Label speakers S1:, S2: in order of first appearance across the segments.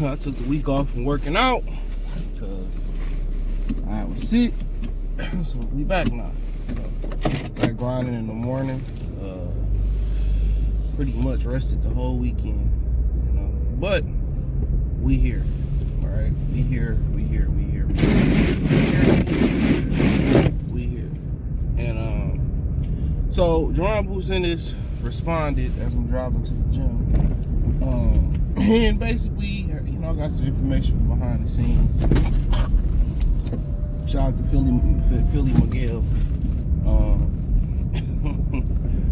S1: I took the week off from working out because I was sick. So we back now. Back grinding in the morning. Pretty much rested the whole weekend, But we here. All right, we here. And so Jaron Ennis responded as I'm driving to the gym. And basically, I got some information behind the scenes. Shout out to Philly Miguel.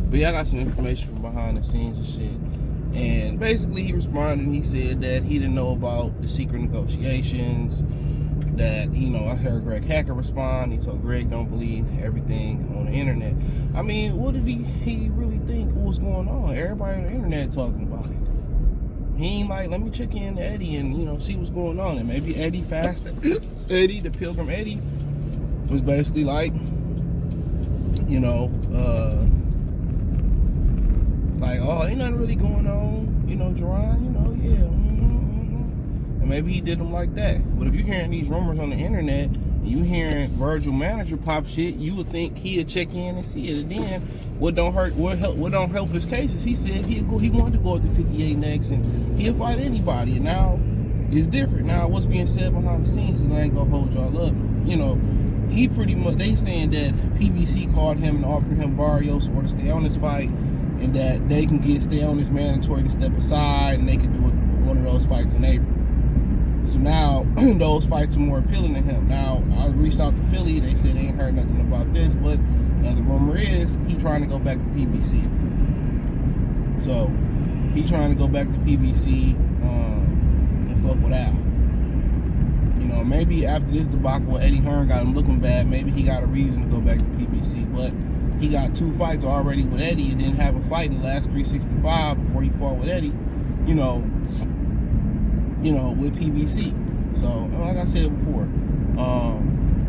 S1: But yeah, I got some information from behind the scenes and shit. And basically, he responded and he said that he didn't know about the secret negotiations. That, I heard Greg Hacker respond. He told Greg, don't believe everything on the internet. I mean, what did he really think was going on? Everybody on the internet talking about it. He ain't like, let me check in to Eddie and, see what's going on. And maybe Eddie fasted. Eddie, the Pilgrim Eddie, was basically like, like, oh, ain't nothing really going on, Jaron, yeah. And maybe he did them like that. But if you're hearing these rumors on the internet, and you hearing Vergil manager pop shit, you would think he'd check in and see it. And then what don't help his case is he said he wanted to go up to 58 next and he'll fight anybody. And now it's different. Now what's being said behind the scenes is I ain't gonna hold y'all up. He pretty much, they saying that PBC called him and offered him Barrios or to stay on this fight, and that they can stay on this mandatory to step aside, and they can do one of those fights in April. So now those fights are more appealing to him. Now I reached out to Philly, they said they ain't heard nothing about this, but now the rumor is he trying to go back to PBC. So he trying to go back to PBC and fuck with Al. Maybe after this debacle with Eddie Hearn got him looking bad, maybe he got a reason to go back to PBC. But he got 2 fights already with Eddie and didn't have a fight in the last 365 before he fought with Eddie, with PBC. So, like I said before,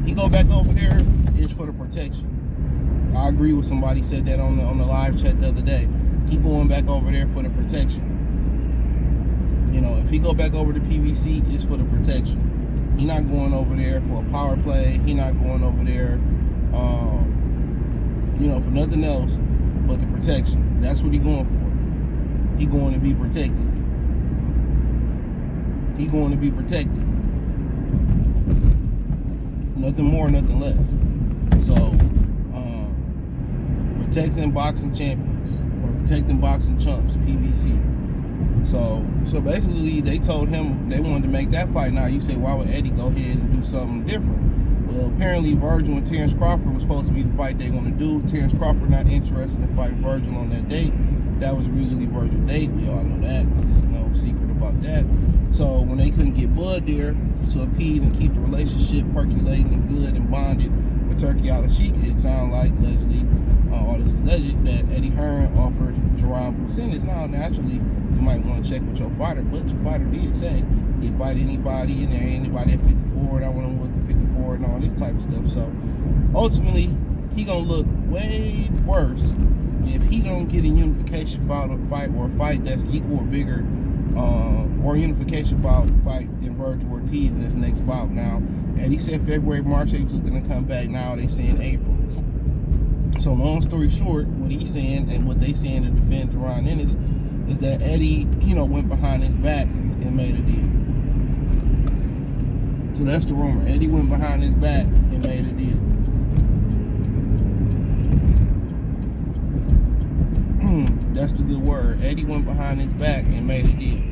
S1: he go back over there is for the protection. I agree with somebody said that on the live chat the other day. He going back over there for the protection. If he go back over to PBC, it's for the protection. He not going over there for a power play. He not going over there, for nothing else but the protection. That's what he going for. He going to be protected. He going to be protected. Nothing more, nothing less. So, protecting boxing champions or protecting boxing chumps, PBC. So basically, they told him they wanted to make that fight. Now you say, why would Eddie go ahead and do something different? Well, apparently Vergil and Terrence Crawford was supposed to be the fight they want to do. Terrence Crawford not interested in fighting Vergil on that date. That was originally Vergil's date. We all know that. There's no secret about that. So when they couldn't get Bud there to appease and keep the relationship percolating and good and bonded with Turkey Al-Sheikh, it sounded like allegedly, all this alleged, that Eddie Hearn offered Jaron Ennis. Now, naturally, you might want to check with your fighter, but your fighter did say he'd fight anybody, and there ain't anybody at 54, and I want to move to 54, and all this type of stuff. So, ultimately, he gonna look way worse if he don't get a unification fight or a fight that's equal or bigger, or a unification fight than Vergil Ortiz in his next bout. Now, and he said February, March, he's looking to come back. Now they saying April. So long story short, what he's saying and what they saying to defend Jaron Ennis is that Eddie, went behind his back and made a deal. So that's the rumor. Eddie went behind his back and made a deal. That's the good word. Eddie went behind his back and made a deal.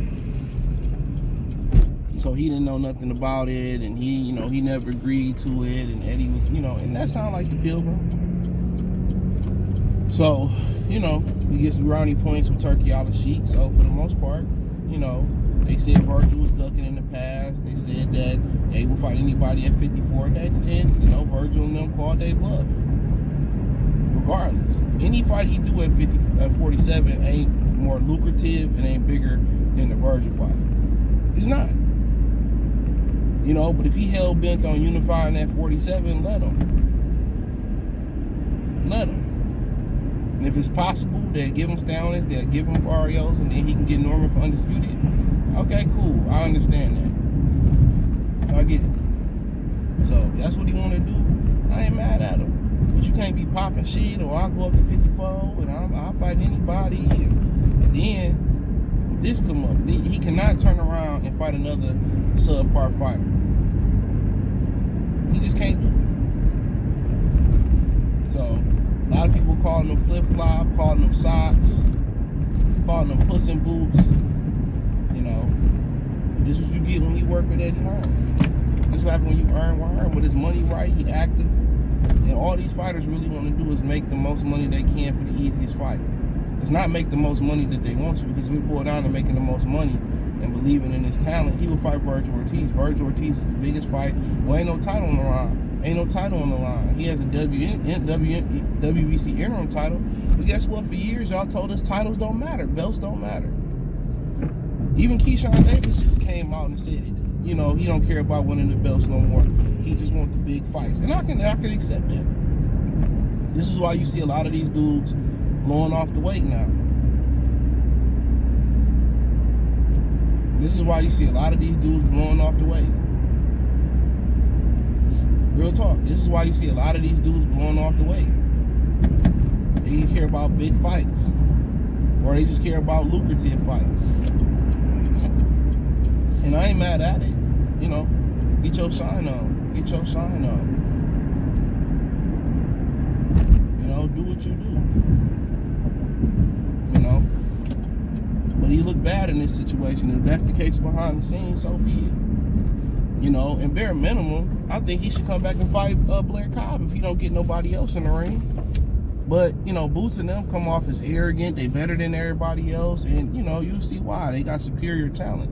S1: So he didn't know nothing about it, and he never agreed to it, and Eddie was, and that sounded like the Pilgrim. So, we get some brownie points with Turkey Al-Sheikh. So for the most part, they said Vergil was ducking in the past. They said that they will fight anybody at 54 next, and Vergil and them called their bluff. Regardless, any fight he do at 47 ain't more lucrative and ain't bigger than the Vergil fight. It's not. But if he hell bent on unifying at 47, let him. And if it's possible, they'll give him Stowners, they'll give him Barrios, and then he can get Norman for undisputed. Okay, cool. I understand that. I get it. So that's what he want to do. I ain't mad at him. But you can't be popping shit, or I'll go up to 54 and I'll fight anybody. And then this come up. He cannot turn around and fight another subpar fighter. He just can't do it. So a lot of people calling him flip-flop, calling him socks, calling him puss in boots. You know, this is what you get when you work with Eddie Hearn. This is what happens when you earn with Hearn. With his money right, he active. And all these fighters really want to do is make the most money they can for the easiest fight. It's not make the most money that they want to, because if we boil down to making the most money and believing in his talent, he will fight Vergil Ortiz. Vergil Ortiz is the biggest fight. Well, ain't no title on the line. Ain't no title on the line. He has a WBC interim title. But guess what? For years, y'all told us titles don't matter. Belts don't matter. Even Keyshawn Davis just came out and said it. You know, he don't care about winning the belts no more. He just wants the big fights. And I can accept that. This is why you see a lot of these dudes blowing off the weight now. This is why you see a lot of these dudes blowing off the weight. Real talk. This is why you see a lot of these dudes blowing off the weight. They don't care about big fights. Or they just care about lucrative fights. And I ain't mad at it. You know, get your shine on. Get your shine on. You know, do what you do. You know? But he looked bad in this situation. If that's the case behind the scenes, so be it. You know, and bare minimum, I think he should come back and fight Blair Cobb if he don't get nobody else in the ring. But, you know, Boots and them come off as arrogant. They better than everybody else. And, you know, you see why. They got superior talent.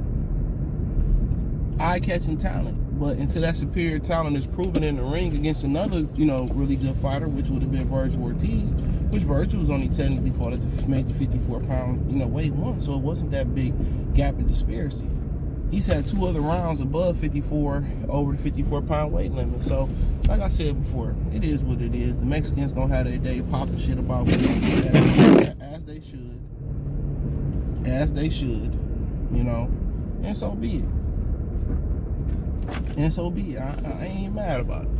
S1: Eye-catching talent. But until that superior talent is proven in the ring against another, you know, really good fighter, which would have been Vergil Ortiz, which Vergil was only technically fought to make the 54-pound, you know, weight once, so it wasn't that big gap in disparity. He's had 2 other rounds above 54 over the 54-pound weight limit. So, like I said before, it is what it is. The Mexicans gonna have their day popping shit about Boots as they should. As they should, you know, and so be it. And so be it. I ain't mad about it.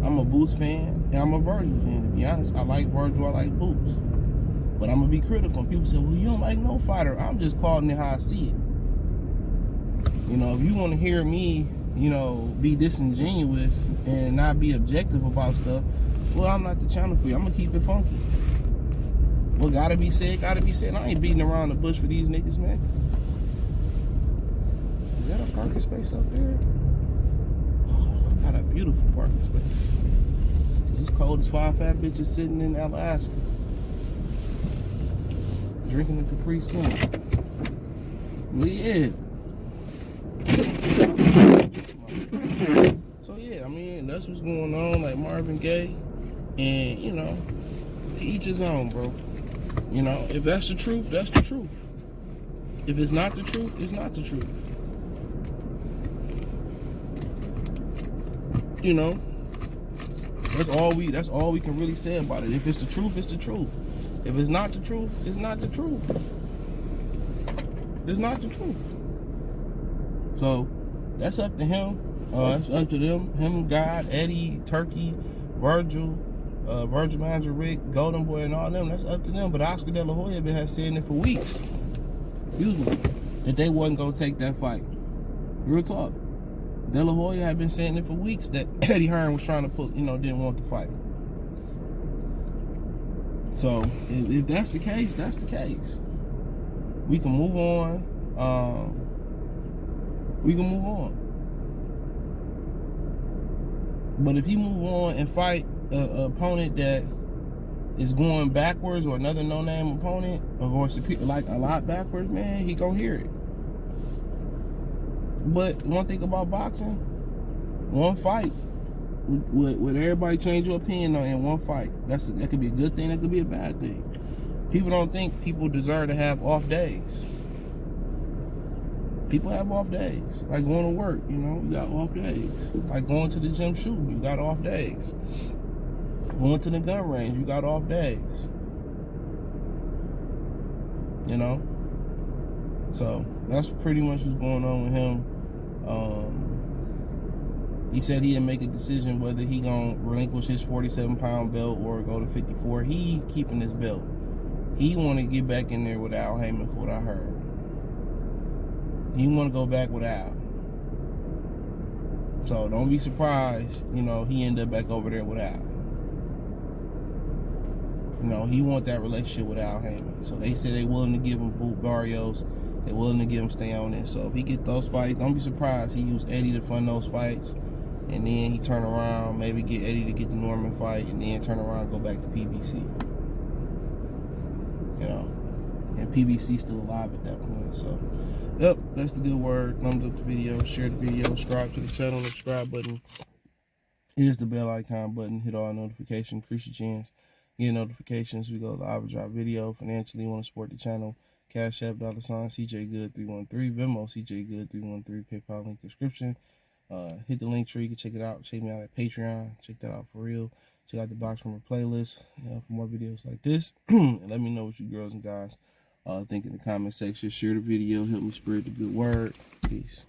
S1: I'm a Boots fan and I'm a Vergil fan, to be honest. I like Vergil, I like Boots. But I'm gonna be critical. And people say, well, you don't like no fighter. I'm just calling it how I see it. You know, if you want to hear me, you know, be disingenuous and not be objective about stuff, well, I'm not the channel for you. I'm gonna keep it funky. What gotta be said, gotta be said. I ain't beating around the bush for these niggas, man. Is that a parking space up there? Got a beautiful parking space. It's cold as 5 fat bitches sitting in Alaska, drinking the Capri Sun. Well, yeah. So yeah, I mean, that's what's going on. Like Marvin Gaye, and you know, to each his own, bro. You know, if that's the truth, that's the truth. If it's not the truth, it's not the truth. You know, that's all we can really say about it. If it's the truth, it's the truth. If it's not the truth, it's not the truth. It's not the truth. So that's up to him. It's up to them. Him, God, Eddie, Turkey, Vergil, Virgil Manager Rick, Golden Boy, and all them. That's up to them. But Oscar De La Hoya been saying it for weeks. Excuse me, that they wasn't gonna take that fight. Real talk. De La Hoya had been saying it for weeks that Eddie Hearn was trying to put, you know, didn't want the fight. So if that's the case, that's the case. We can move on. We can move on. But if he move on and fight an opponent that is going backwards, or another no-name opponent, or like a lot backwards, man, he gonna hear it. But one thing about boxing, one fight would everybody change your opinion on in one fight. That could be a good thing, that could be a bad thing. People don't think people deserve to have off days. People have off days. Like going to work, you know, you got off days. Like going to the gym shooting, you got off days. Going to the gun range, you got off days. You know? So that's pretty much what's going on with him. He said he didn't make a decision whether he gonna relinquish his 47-pound belt or go to 54. He keeping his belt. He want to get back in there with Al Heyman, for what I heard. He want to go back with Al. So don't be surprised, you know, he ended up back over there with Al. You know, he want that relationship with Al Heyman. So they say they willing to give him Boot Barrios. They willing to give him stay on it. So if he get those fights, don't be surprised he used Eddie to fund those fights. And then he turn around, maybe get Eddie to get the Norman fight, and then turn around and go back to PBC. You know, and PBC still alive at that point. So, yep, that's the good word. Thumbs up the video, share the video, subscribe to the channel. The subscribe button is the bell icon button. Hit all notifications, increase your chance. Get notifications. We go live or drop video. Financially, want to support the channel. Cash App, $ CJ Good 313, Venmo CJ Good 313, PayPal link description. Hit the link tree. You can check it out. Check me out at Patreon. Check that out for real. Check out the box from a playlist, you know, for more videos like this. And let me know what you girls and guys think in the comment section. Share the video. Help me spread the good word. Peace.